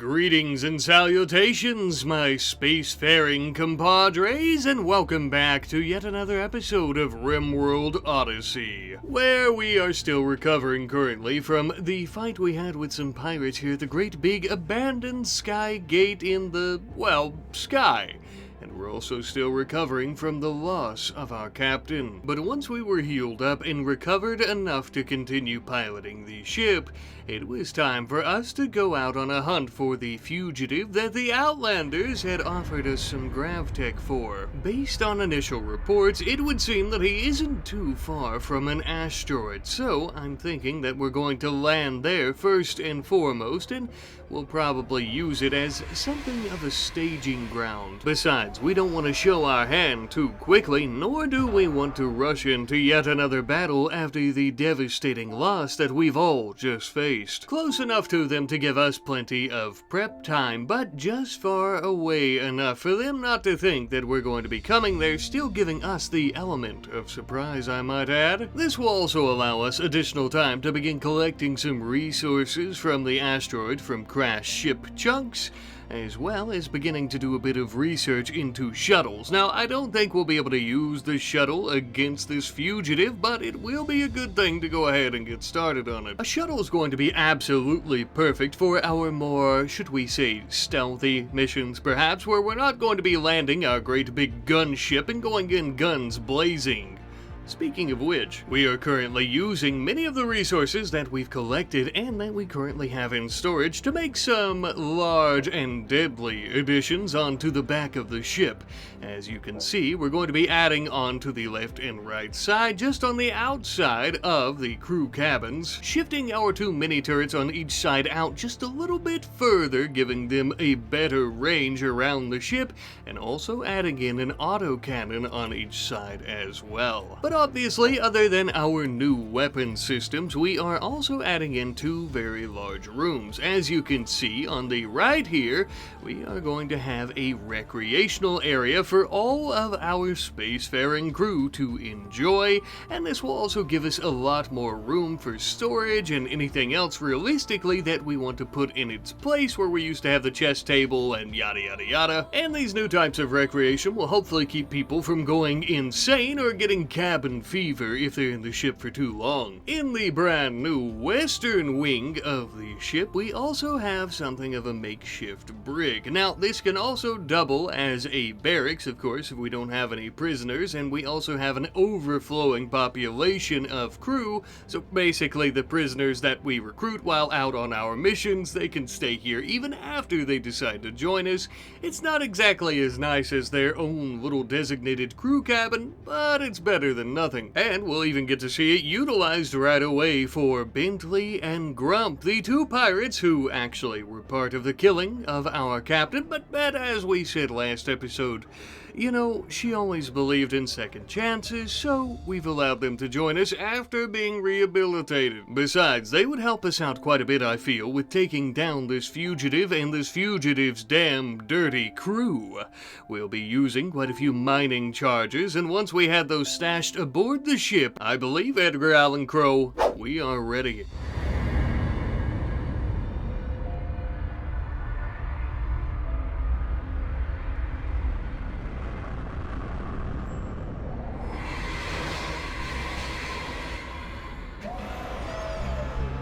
Greetings and salutations, my spacefaring compadres, and welcome back to yet another episode of RimWorld Odyssey, where we are still recovering currently from the fight we had with some pirates here at the great big abandoned sky gate in the, well, sky. And we're also still recovering from the loss of our captain. But once we were healed up and recovered enough to continue piloting the ship, it was time for us to go out on a hunt for the fugitive that the Outlanders had offered us some gravtech for. Based on initial reports, it would seem that he isn't too far from an asteroid, so I'm thinking that we're going to land there first and foremost, and we'll probably use it as something of a staging ground. Besides, we don't want to show our hand too quickly, nor do we want to rush into yet another battle after the devastating loss that we've all just faced. Close enough to them to give us plenty of prep time, but just far away enough for them not to think that we're going to be coming there, still giving us the element of surprise, I might add. This will also allow us additional time to begin collecting some resources from the asteroid from crashed ship chunks, as well as beginning to do a bit of research into shuttles. Now, I don't think we'll be able to use the shuttle against this fugitive, but it will be a good thing to go ahead and get started on it. A shuttle is going to be absolutely perfect for our more, should we say, stealthy missions, perhaps, where we're not going to be landing our great big gunship and going in guns blazing. Speaking of which, we are currently using many of the resources that we've collected and that we currently have in storage to make some large and deadly additions onto the back of the ship. As you can see, we're going to be adding onto the left and right side, just on the outside of the crew cabins, shifting our two mini turrets on each side out just a little bit further, giving them a better range around the ship, and also adding in an autocannon on each side as well. But obviously, other than our new weapon systems, we are also adding in two very large rooms. As you can see on the right here, we are going to have a recreational area for all of our spacefaring crew to enjoy, and this will also give us a lot more room for storage and anything else realistically that we want to put in its place, where we used to have the chess table and yada yada yada. And these new types of recreation will hopefully keep people from going insane or getting cabin fever if they're in the ship for too long. In the brand new western wing of the ship, we also have something of a makeshift brig. Now, this can also double as a barracks, of course, if we don't have any prisoners, and we also have an overflowing population of crew, so basically the prisoners that we recruit while out on our missions, they can stay here even after they decide to join us. It's not exactly as nice as their own little designated crew cabin, but it's better than nothing. And we'll even get to see it utilized right away for Bentley and Grump, the two pirates who actually were part of the killing of our captain, but as we said last episode, you know, she always believed in second chances, so we've allowed them to join us after being rehabilitated. Besides, they would help us out quite a bit, I feel, with taking down this fugitive and this fugitive's damn dirty crew. We'll be using quite a few mining charges, and once we had those stashed aboard the ship, I believe, Edgar Allan Crow, we are ready.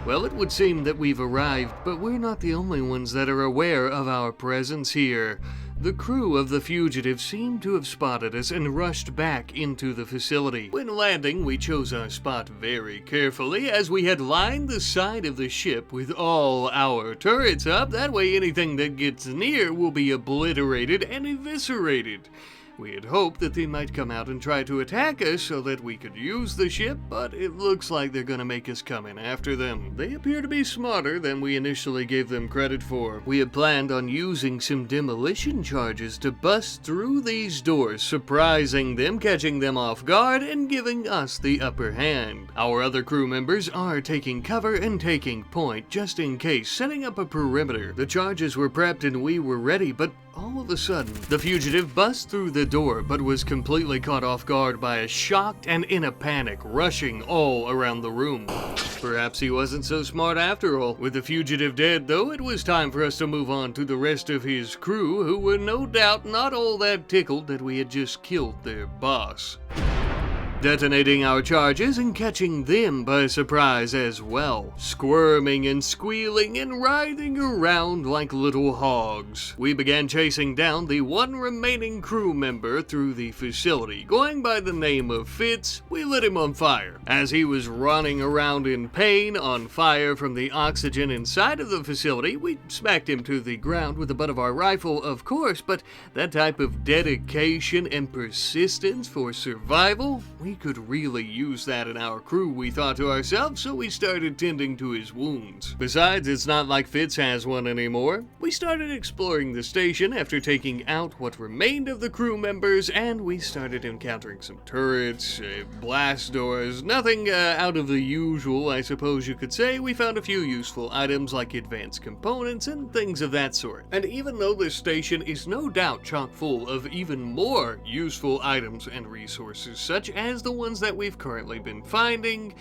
Well, it would seem that we've arrived, but we're not the only ones that are aware of our presence here. The crew of the fugitive seemed to have spotted us and rushed back into the facility. When landing, we chose our spot very carefully, as we had lined the side of the ship with all our turrets up. That way anything that gets near will be obliterated and eviscerated. We had hoped that they might come out and try to attack us so that we could use the ship, but it looks like they're gonna make us come in after them. They appear to be smarter than we initially gave them credit for. We had planned on using some demolition charges to bust through these doors, surprising them, catching them off guard, and giving us the upper hand. Our other crew members are taking cover and taking point, just in case, setting up a perimeter. The charges were prepped and we were ready, but all of a sudden, the fugitive busts through the door but was completely caught off guard by a shocked and in a panic rushing all around the room. Perhaps he wasn't so smart after all. With the fugitive dead, though, it was time for us to move on to the rest of his crew, who were no doubt not all that tickled that we had just killed their boss, detonating our charges and catching them by surprise as well, squirming and squealing and writhing around like little hogs. We began chasing down the one remaining crew member through the facility. Going by the name of Fitz, we lit him on fire. As he was running around in pain, on fire from the oxygen inside of the facility, we smacked him to the ground with the butt of our rifle, of course, but that type of dedication and persistence for survival, we could really use that in our crew, we thought to ourselves, so we started tending to his wounds. Besides, it's not like Fitz has one anymore. We started exploring the station after taking out what remained of the crew members, and we started encountering some turrets, blast doors, nothing out of the usual, I suppose you could say. We found a few useful items like advanced components and things of that sort. And even though this station is no doubt chock full of even more useful items and resources, such as the ones that we've currently been finding,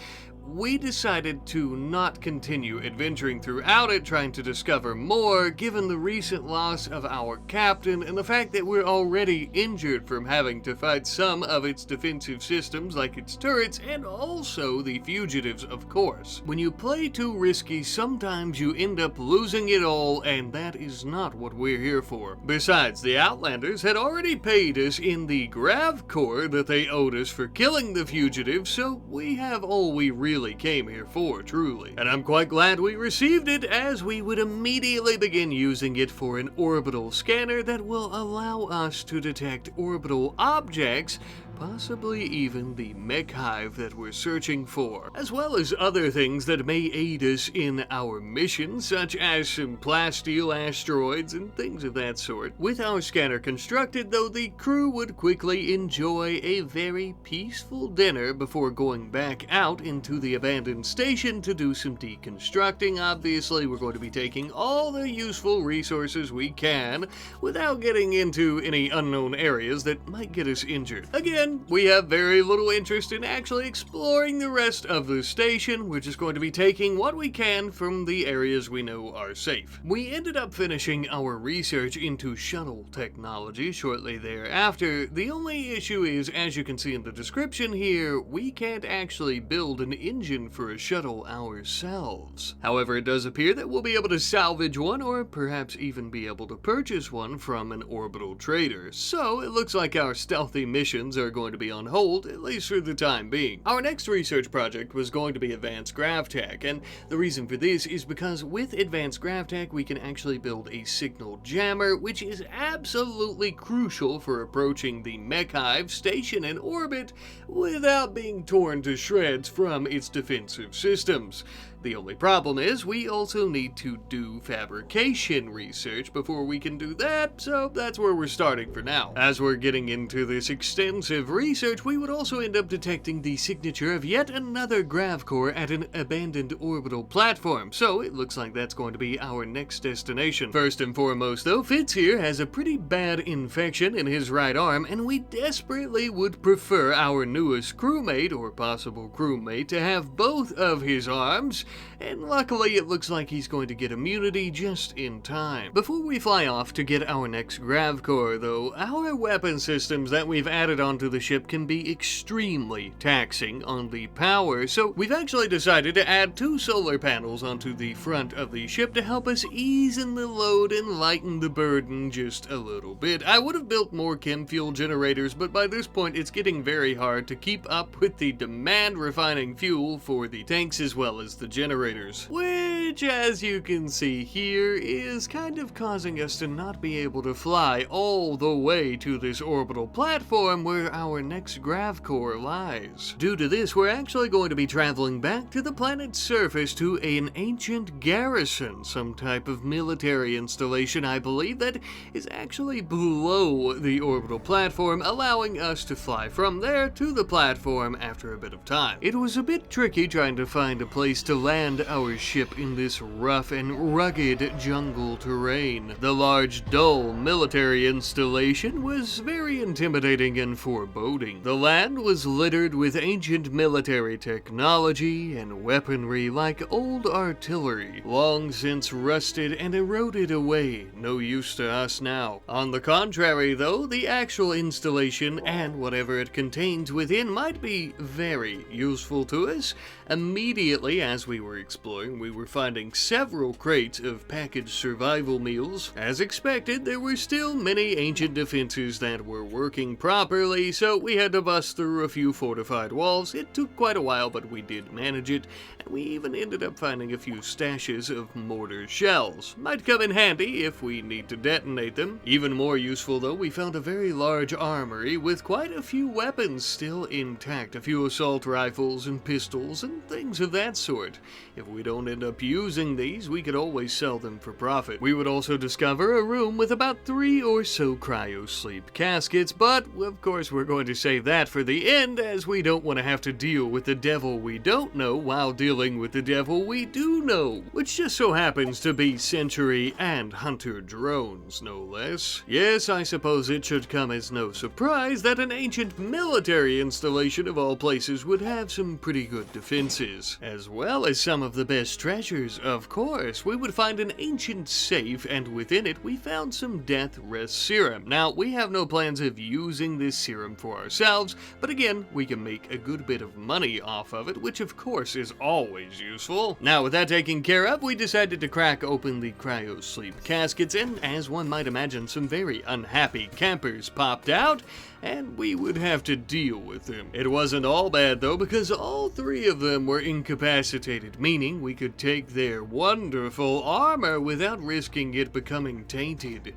we decided to not continue adventuring throughout it, trying to discover more, given the recent loss of our captain and the fact that we're already injured from having to fight some of its defensive systems like its turrets and also the fugitives, of course. When you play too risky, sometimes you end up losing it all, and that is not what we're here for. Besides, the Outlanders had already paid us in the grav core that they owed us for killing the fugitives, so we have all we really came here for, truly. And I'm quite glad we received it, as we would immediately begin using it for an orbital scanner that will allow us to detect orbital objects, possibly even the mech hive that we're searching for, as well as other things that may aid us in our mission, such as some plasteel asteroids and things of that sort. With our scanner constructed, though, the crew would quickly enjoy a very peaceful dinner before going back out into the abandoned station to do some deconstructing. Obviously, we're going to be taking all the useful resources we can without getting into any unknown areas that might get us injured. Again, we have very little interest in actually exploring the rest of the station. We're just going to be taking what we can from the areas we know are safe. We ended up finishing our research into shuttle technology shortly thereafter. The only issue is, as you can see in the description here, we can't actually build an engine for a shuttle ourselves. However, it does appear that we'll be able to salvage one, or perhaps even be able to purchase one from an orbital trader. So it looks like our stealthy missions are going to be on hold, at least for the time being. Our next research project was going to be advanced gravtech, and the reason for this is because with advanced gravtech we can actually build a signal jammer, which is absolutely crucial for approaching the mech hive station in orbit without being torn to shreds from its defensive systems. The only problem is we also need to do fabrication research before we can do that, so that's where we're starting for now. As we're getting into this extensive research, we would also end up detecting the signature of yet another grav core at an abandoned orbital platform, so it looks like that's going to be our next destination. First and foremost, though, Fitz here has a pretty bad infection in his right arm, and we desperately would prefer our newest crewmate, or possible crewmate, to have both of his arms, and luckily it looks like he's going to get immunity just in time. Before we fly off to get our next grav core, though, our weapon systems that we've added onto the ship can be extremely taxing on the power, so we've actually decided to add 2 solar panels onto the front of the ship to help us ease in the load and lighten the burden just a little bit. I would have built more chem fuel generators, but by this point it's getting very hard to keep up with the demand refining fuel for the tanks as well as the generators, which, as you can see here, is kind of causing us to not be able to fly all the way to this orbital platform where our next grav core lies. Due to this, we're actually going to be traveling back to the planet's surface to an ancient garrison, some type of military installation, I believe, that is actually below the orbital platform, allowing us to fly from there to the platform after a bit of time. It was a bit tricky trying to find a place to land our ship in this rough and rugged jungle terrain. The large, dull military installation was very intimidating and foreboding. The land was littered with ancient military technology and weaponry like old artillery, long since rusted and eroded away, no use to us now. On the contrary, though, the actual installation and whatever it contains within might be very useful to us. Immediately as we were exploring, we were finding several crates of packaged survival meals. As expected, there were still many ancient defenses that were working properly, so we had to bust through a few fortified walls. It took quite a while, but we did manage it, and we even ended up finding a few stashes of mortar shells. Might come in handy if we need to detonate them. Even more useful though, we found a very large armory with quite a few weapons still intact, a few assault rifles and pistols and things of that sort. If we don't end up using these, we could always sell them for profit. We would also discover a room with about 3 or so cryo-sleep caskets, but of course we're going to save that for the end, as we don't want to have to deal with the devil we don't know while dealing with the devil we do know, which just so happens to be Sentry and Hunter drones, no less. Yes, I suppose it should come as no surprise that an ancient military installation of all places would have some pretty good defenses, as well as some of the best treasures. Of course, we would find an ancient safe, and within it we found some death rest serum. Now, we have no plans of using this serum for ourselves, but again, we can make a good bit of money off of it, which of course is always useful. Now, with that taken care of, we decided to crack open the cryo-sleep caskets, and as one might imagine, some very unhappy campers popped out, and we would have to deal with them. It wasn't all bad though, because all 3 of them were incapacitated, meaning we could take their wonderful armor without risking it becoming tainted.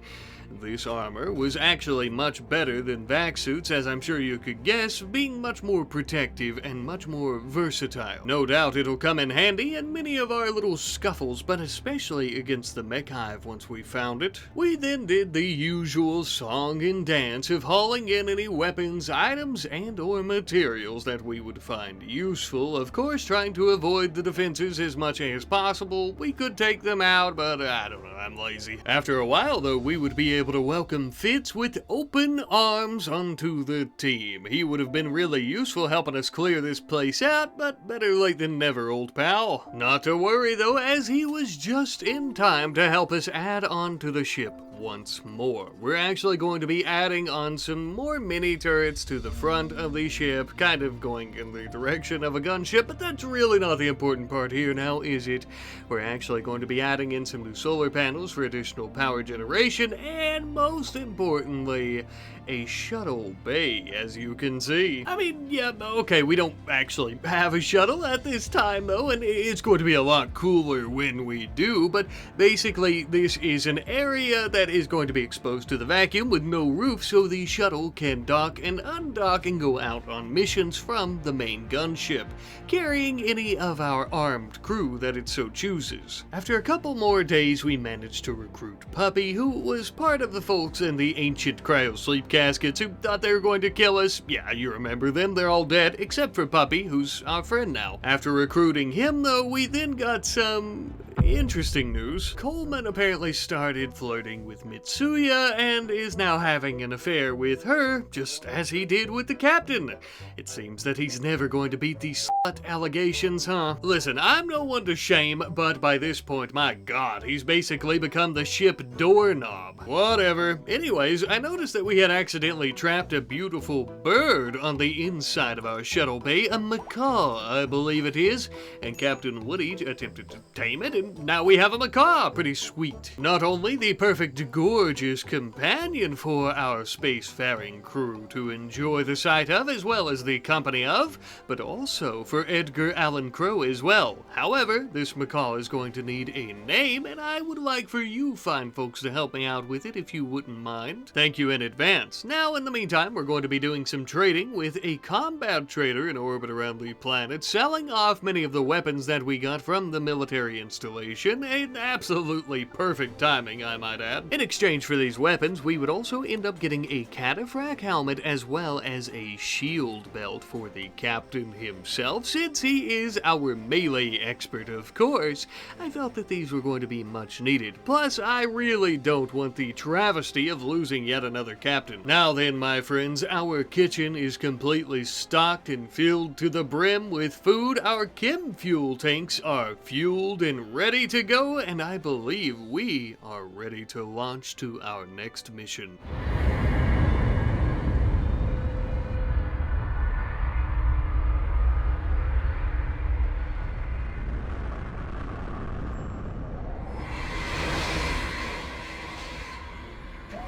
This armor was actually much better than vac suits, as I'm sure you could guess, being much more protective and much more versatile. No doubt it'll come in handy in many of our little scuffles, but especially against the mech hive once we found it. We then did the usual song and dance of hauling in any weapons, items, and or materials that we would find useful, of course trying to avoid the defenses as much as possible. We could take them out, but I don't know, I'm lazy. After a while though, we would be able to welcome Fitz with open arms onto the team. He would have been really useful helping us clear this place out, but better late than never, old pal. Not to worry though, as he was just in time to help us add on to the ship once more. We're actually going to be adding on some more mini turrets to the front of the ship, kind of going in the direction of a gunship, but that's really not the important part here now, is it? We're actually going to be adding in some new solar panels for additional power generation, and most importantly, a shuttle bay, as you can see. I mean, yeah, okay, we don't actually have a shuttle at this time though, and it's going to be a lot cooler when we do, but basically this is an area that is going to be exposed to the vacuum with no roof, so the shuttle can dock and undock and go out on missions from the main gunship, carrying any of our armed crew that it so chooses. After a couple more days, we managed to recruit Puppy, who was part of the folks in the ancient cryo-sleep caskets who thought they were going to kill us. Yeah, you remember them, they're all dead, except for Puppy, who's our friend now. After recruiting him though, we then got some interesting news. Coleman apparently started flirting with Mitsuya and is now having an affair with her, just as he did with the captain. It seems that he's never going to beat these slut allegations, huh? Listen, I'm no one to shame, but by this point, my god, he's basically become the ship doorknob. Whatever. Anyways, I noticed that we had accidentally trapped a beautiful bird on the inside of our shuttle bay, a macaw, I believe it is, and Captain Woody attempted to tame it, and now we have a macaw. Pretty sweet. Not only the perfect, gorgeous companion for our spacefaring crew to enjoy the sight of as well as the company of, but also for Edgar Allan Crow as well. However, this macaw is going to need a name, and I would like for you fine folks to help me out with it if you wouldn't mind. Thank you in advance. Now, in the meantime, we're going to be doing some trading with a combat trader in orbit around the planet, selling off many of the weapons that we got from the military installation installation, and absolutely perfect timing, I might add. In exchange for these weapons, we would also end up getting a cataphract helmet as well as a shield belt for the captain himself. Since he is our melee expert, of course, I felt that these were going to be much needed. Plus, I really don't want the travesty of losing yet another captain. Now then, my friends, our kitchen is completely stocked and filled to the brim with food. Our chem fuel tanks are fueled and ready to go, and I believe we are ready to launch to our next mission.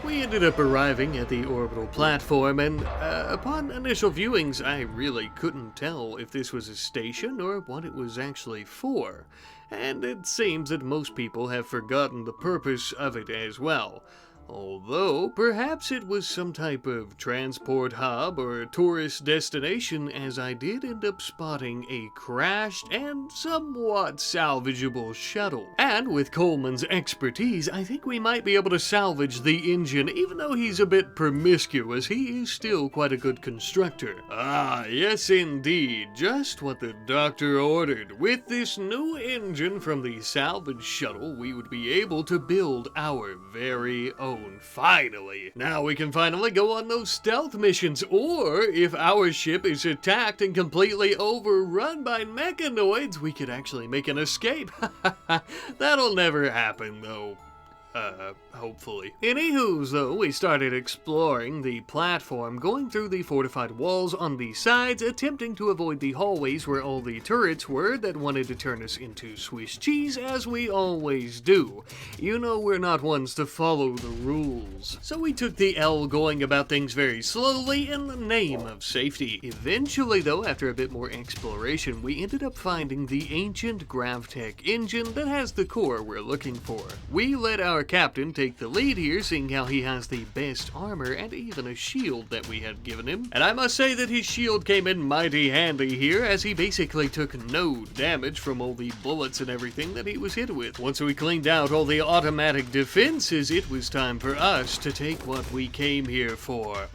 We ended up arriving at the orbital platform, and upon initial viewings, I really couldn't tell if this was a station or what it was actually for. And it seems that most people have forgotten the purpose of it as well. Although, perhaps it was some type of transport hub or tourist destination, as I did end up spotting a crashed and somewhat salvageable shuttle. And with Coleman's expertise, I think we might be able to salvage the engine. Even though he's a bit promiscuous, he is still quite a good constructor. Ah, yes indeed, just what the doctor ordered. With this new engine from the salvage shuttle, we would be able to build our very own. Finally! Now we can finally go on those stealth missions, or if our ship is attacked and completely overrun by mechanoids, we could actually make an escape. That'll never happen, though. Hopefully. Anywho's though, we started exploring the platform, going through the fortified walls on the sides, attempting to avoid the hallways where all the turrets were that wanted to turn us into Swiss cheese, as we always do. You know we're not ones to follow the rules. So we took the L, going about things very slowly in the name of safety. Eventually though, after a bit more exploration, we ended up finding the ancient Gravtech engine that has the core we're looking for. We let our captain take the lead here, seeing how he has the best armor and even a shield that we had given him. And I must say that his shield came in mighty handy here, as he basically took no damage from all the bullets and everything that he was hit with. Once we cleaned out all the automatic defenses, it was time for us to take what we came here for.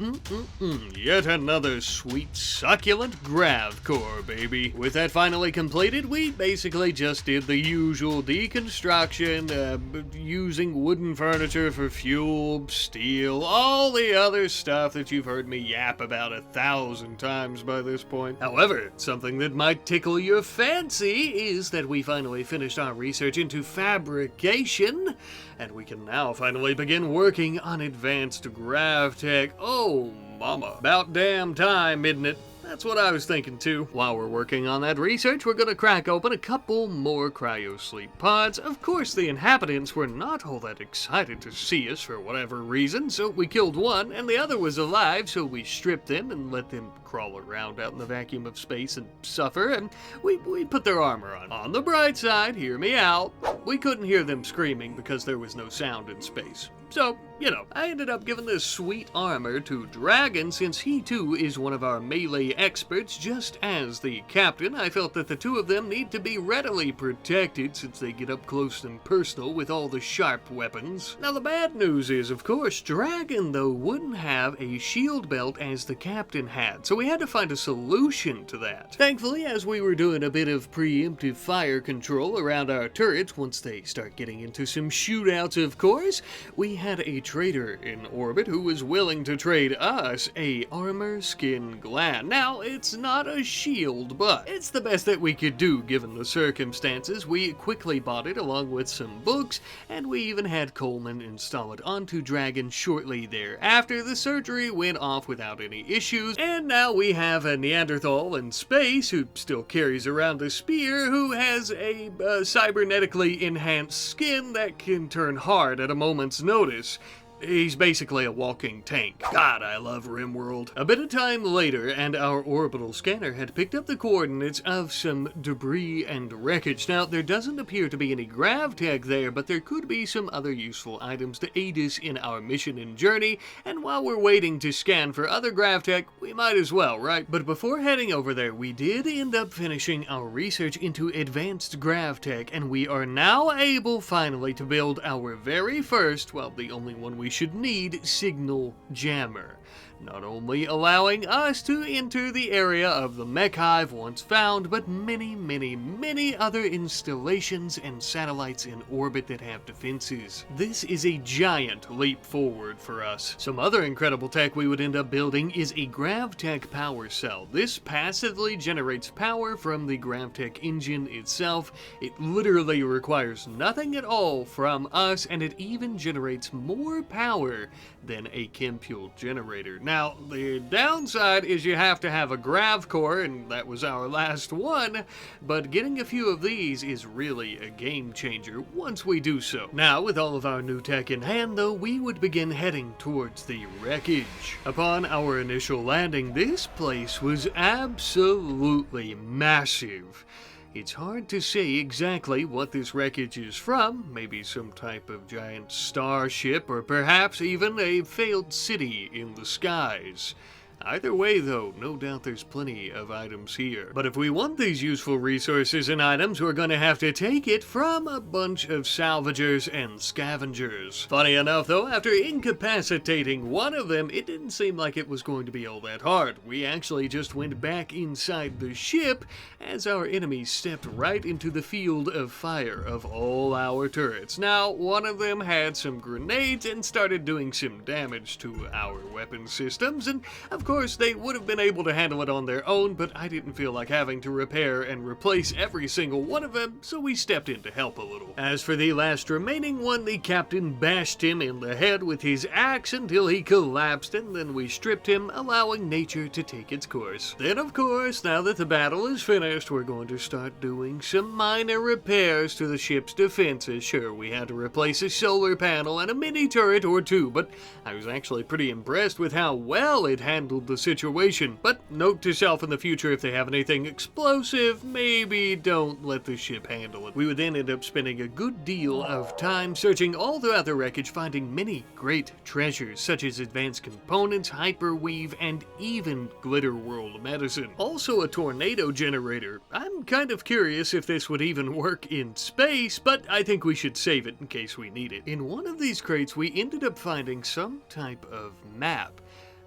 Yet another sweet, succulent grav core, baby. With that finally completed, we basically just did the usual deconstruction, using wooden furniture for fuel, steel, all the other stuff that you've heard me yap about 1,000 times by this point. However, something that might tickle your fancy is that we finally finished our research into fabrication, and we can now finally begin working on advanced Gravtech. Oh, mama. About damn time, isn't it? That's what I was thinking too. While we're working on that research, we're gonna crack open a couple more cryosleep pods. Of course, the inhabitants were not all that excited to see us for whatever reason, so we killed one, and the other was alive, so we stripped them and let them crawl around out in the vacuum of space and suffer, and we put their armor on. On the bright side, hear me out, we couldn't hear them screaming because there was no sound in space. So, you know, I ended up giving this sweet armor to Dragon, since he too is one of our melee experts. Just as the captain, I felt that the two of them need to be readily protected since they get up close and personal with all the sharp weapons. Now the bad news is, of course, Dragon though wouldn't have a shield belt as the captain had, so we had to find a solution to that. Thankfully, as we were doing a bit of preemptive fire control around our turrets once they start getting into some shootouts, of course, we had a trader in orbit who was willing to trade us a armor skin gland. Now, it's not a shield, but it's the best that we could do given the circumstances. We quickly bought it along with some books, and we even had Coleman install it onto Dragon shortly thereafter. The surgery went off without any issues, and now we have a Neanderthal in space who still carries around a spear, who has a cybernetically enhanced skin that can turn hard at a moment's notice. He's basically a walking tank. God, I love RimWorld. A bit of time later, and our orbital scanner had picked up the coordinates of some debris and wreckage. Now, there doesn't appear to be any grav tech there, but there could be some other useful items to aid us in our mission and journey, and while we're waiting to scan for other grav tech, we might as well, right? But before heading over there, we did end up finishing our research into advanced grav tech, and we are now able finally to build our very first, well, the only one we should need, signal jammer. Not only allowing us to enter the area of the mech hive once found, but many other installations and satellites in orbit that have defenses. This is a giant leap forward for us. Some other incredible tech we would end up building is a GravTech power cell. This passively generates power from the GravTech engine itself. It literally requires nothing at all from us, and it even generates more power than a chem fuel generator. Now, the downside is you have to have a grav core, and that was our last one, but getting a few of these is really a game changer once we do so. Now, with all of our new tech in hand, though, we would begin heading towards the wreckage. Upon our initial landing, this place was absolutely massive. It's hard to say exactly what this wreckage is from, maybe some type of giant starship, or perhaps even a failed city in the skies. Either way, though, no doubt there's plenty of items here. But if we want these useful resources and items, we're going to have to take it from a bunch of salvagers and scavengers. Funny enough, though, after incapacitating one of them, it didn't seem like it was going to be all that hard. We actually just went back inside the ship as our enemies stepped right into the field of fire of all our turrets. Now, one of them had some grenades and started doing some damage to our weapon systems, and of course, they would have been able to handle it on their own, but I didn't feel like having to repair and replace every single one of them, so we stepped in to help a little. As for the last remaining one, the captain bashed him in the head with his axe until he collapsed, and then we stripped him, allowing nature to take its course. Then, of course, now that the battle is finished, we're going to start doing some minor repairs to the ship's defenses. Sure, we had to replace a solar panel and a mini turret or two, but I was actually pretty impressed with how well it handled the situation. But note to self in the future, if they have anything explosive, maybe don't let the ship handle it. We would then end up spending a good deal of time searching all throughout the wreckage, finding many great treasures such as advanced components, hyperweave, and even glitter world medicine. Also a tornado generator. I'm kind of curious if this would even work in space, but I think we should save it in case we need it. In one of these crates, we ended up finding some type of map.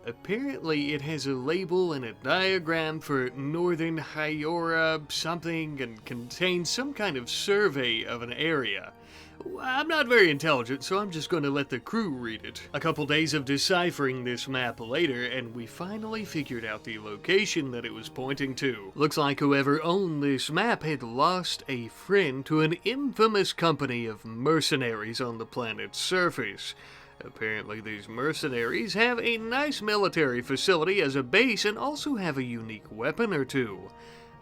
Apparently it has a label and a diagram for Northern Hyora something and contains some kind of survey of an area. I'm not very intelligent, so I'm just going to let the crew read it. A couple days of deciphering this map later, and we finally figured out the location that it was pointing to. Looks like whoever owned this map had lost a friend to an infamous company of mercenaries on the planet's surface. Apparently these mercenaries have a nice military facility as a base and also have a unique weapon or two.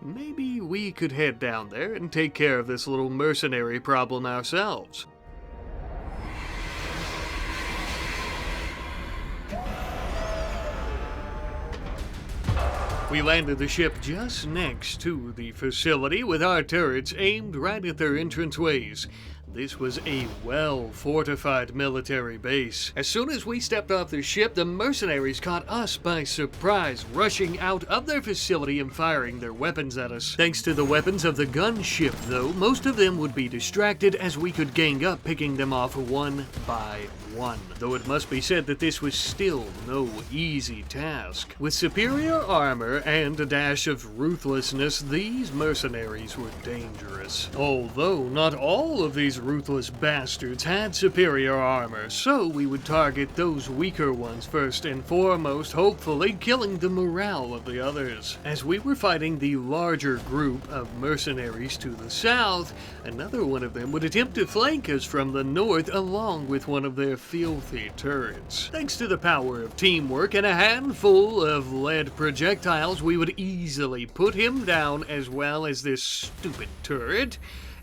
Maybe we could head down there and take care of this little mercenary problem ourselves. We landed the ship just next to the facility with our turrets aimed right at their entranceways. This was a well-fortified military base. As soon as we stepped off the ship, the mercenaries caught us by surprise, rushing out of their facility and firing their weapons at us. Thanks to the weapons of the GunShip, though, most of them would be distracted as we could gang up, picking them off one by one. Though it must be said that this was still no easy task. With superior armor and a dash of ruthlessness, these mercenaries were dangerous. Although not all of these ruthless bastards had superior armor, so we would target those weaker ones first and foremost, hopefully killing the morale of the others. As we were fighting the larger group of mercenaries to the south, another one of them would attempt to flank us from the north along with one of their filthy turrets. Thanks to the power of teamwork and a handful of lead projectiles, we would easily put him down as well as this stupid turret.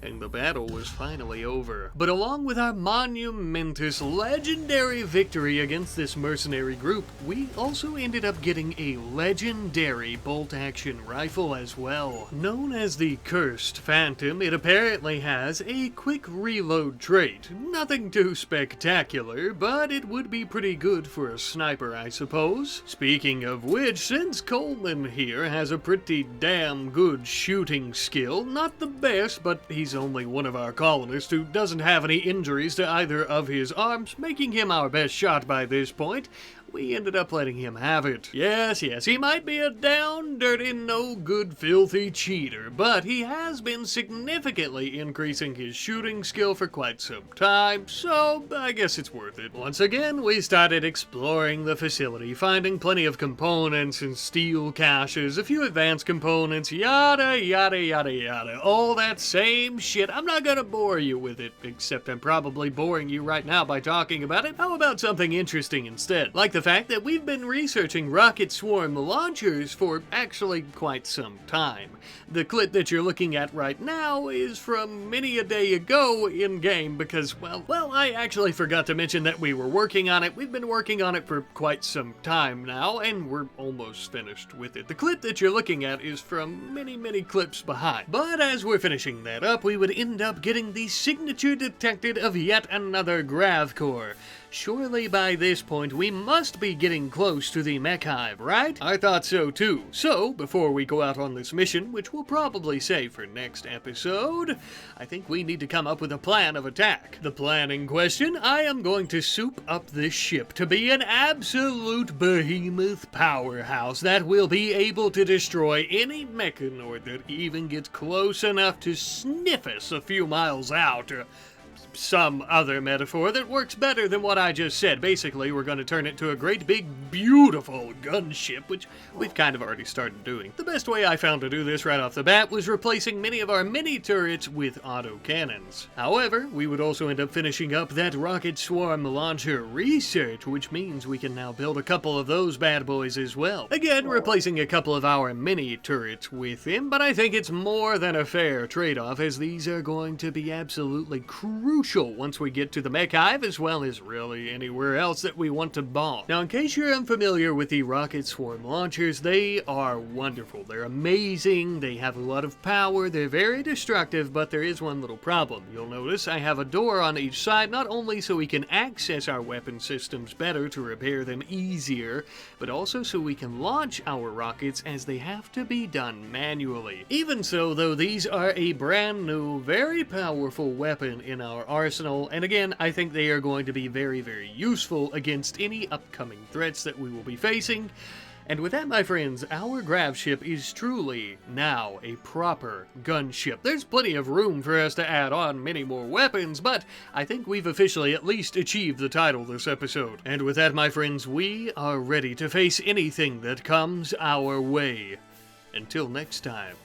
and the battle was finally over. But along with our monumentous, legendary victory against this mercenary group, we also ended up getting a legendary bolt-action rifle as well. Known as the Cursed Phantom, it apparently has a quick reload trait. Nothing too spectacular, but it would be pretty good for a sniper, I suppose. Speaking of which, since Coleman here has a pretty damn good shooting skill, not the best, but he's only one of our colonists who doesn't have any injuries to either of his arms, making him our best shot by this point, we ended up letting him have it. Yes, he might be a down, dirty, no good, filthy cheater, but he has been significantly increasing his shooting skill for quite some time, so I guess it's worth it. Once again, we started exploring the facility, finding plenty of components and steel caches, a few advanced components, yada yada yada yada, all that same shit. I'm not gonna bore you with it, except I'm probably boring you right now by talking about it. How about something interesting instead? Like the fact that we've been researching rocket swarm launchers for actually quite some time. The clip that you're looking at right now is from many a day ago in-game because, well, I actually forgot to mention that we were working on it. We've been working on it for quite some time now, and we're almost finished with it. The clip that you're looking at is from many clips behind. But as we're finishing that up, we would end up getting the signature detected of yet another grav core. Surely by this point we must be getting close to the mech hive, right? I thought so too. So, before we go out on this mission, which we'll probably save for next episode, I think we need to come up with a plan of attack. The plan in question, I am going to soup up this ship to be an absolute behemoth powerhouse that will be able to destroy any mechanoid that even gets close enough to sniff us a few miles out. Some other metaphor that works better than what I just said. Basically, we're going to turn it to a great big beautiful gunship, which we've kind of already started doing. The best way I found to do this right off the bat was replacing many of our mini turrets with autocannons. However, we would also end up finishing up that rocket swarm launcher research, which means we can now build a couple of those bad boys as well. Again, replacing a couple of our mini turrets with him, but I think it's more than a fair trade-off, as these are going to be absolutely crucial once we get to the mech hive, as well as really anywhere else that we want to bomb. Now, in case you're unfamiliar with the rocket swarm launchers, they are wonderful. They're amazing, they have a lot of power, they're very destructive, but there is one little problem. You'll notice I have a door on each side, not only so we can access our weapon systems better to repair them easier, but also so we can launch our rockets, as they have to be done manually. Even so, though, these are a brand new, very powerful weapon in our arsenal, and again, I think they are going to be very useful against any upcoming threats that we will be facing. And with that, my friends, our Gravship is truly now a proper gunship. There's plenty of room for us to add on many more weapons, but I think we've officially at least achieved the title this episode. And with that, my friends, we are ready to face anything that comes our way. Until next time.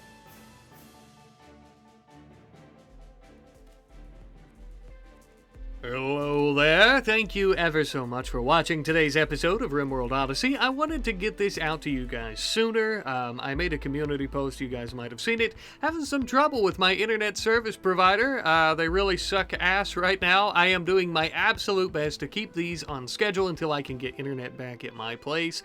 Hello there, thank you ever so much for watching today's episode of RimWorld Odyssey. I wanted to get this out to you guys sooner. I made a community post, you guys might have seen it. Having some trouble with my internet service provider. They really suck ass right now. I am doing my absolute best to keep these on schedule until I can get internet back at my place.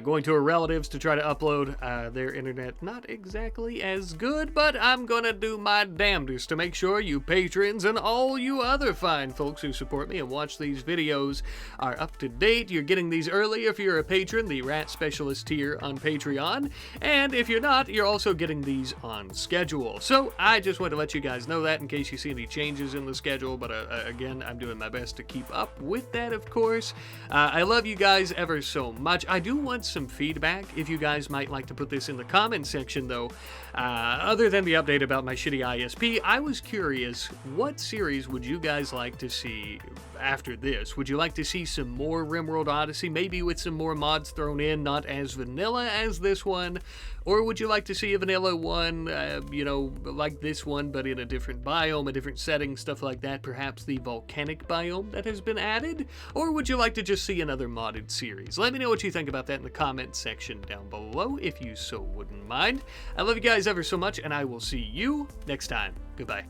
Going to a relative's to try to upload their internet. Not exactly as good, but I'm gonna do my damnedest to make sure you patrons and all you other fine folks who support me and watch these videos are up to date. You're getting these early if you're a patron, the Rat Specialist tier on Patreon, and if you're not, you're also getting these on schedule. So I just want to let you guys know that in case you see any changes in the schedule, but again, I'm doing my best to keep up with that, of course. I love you guys ever so much. I do want some feedback, if you guys might like to put this in the comment section, though. Other than the update about my shitty ISP, I was curious, what series would you guys like to see after this? Would you like to see some more RimWorld Odyssey, maybe with some more mods thrown in, not as vanilla as this one? Or would you like to see a vanilla one, you know, like this one, but in a different biome, a different setting, stuff like that, perhaps the volcanic biome that has been added? Or would you like to just see another modded series? Let me know what you think about that in the comment section down below, if you so wouldn't mind. I love you guys ever so much, and I will see you next time. Goodbye.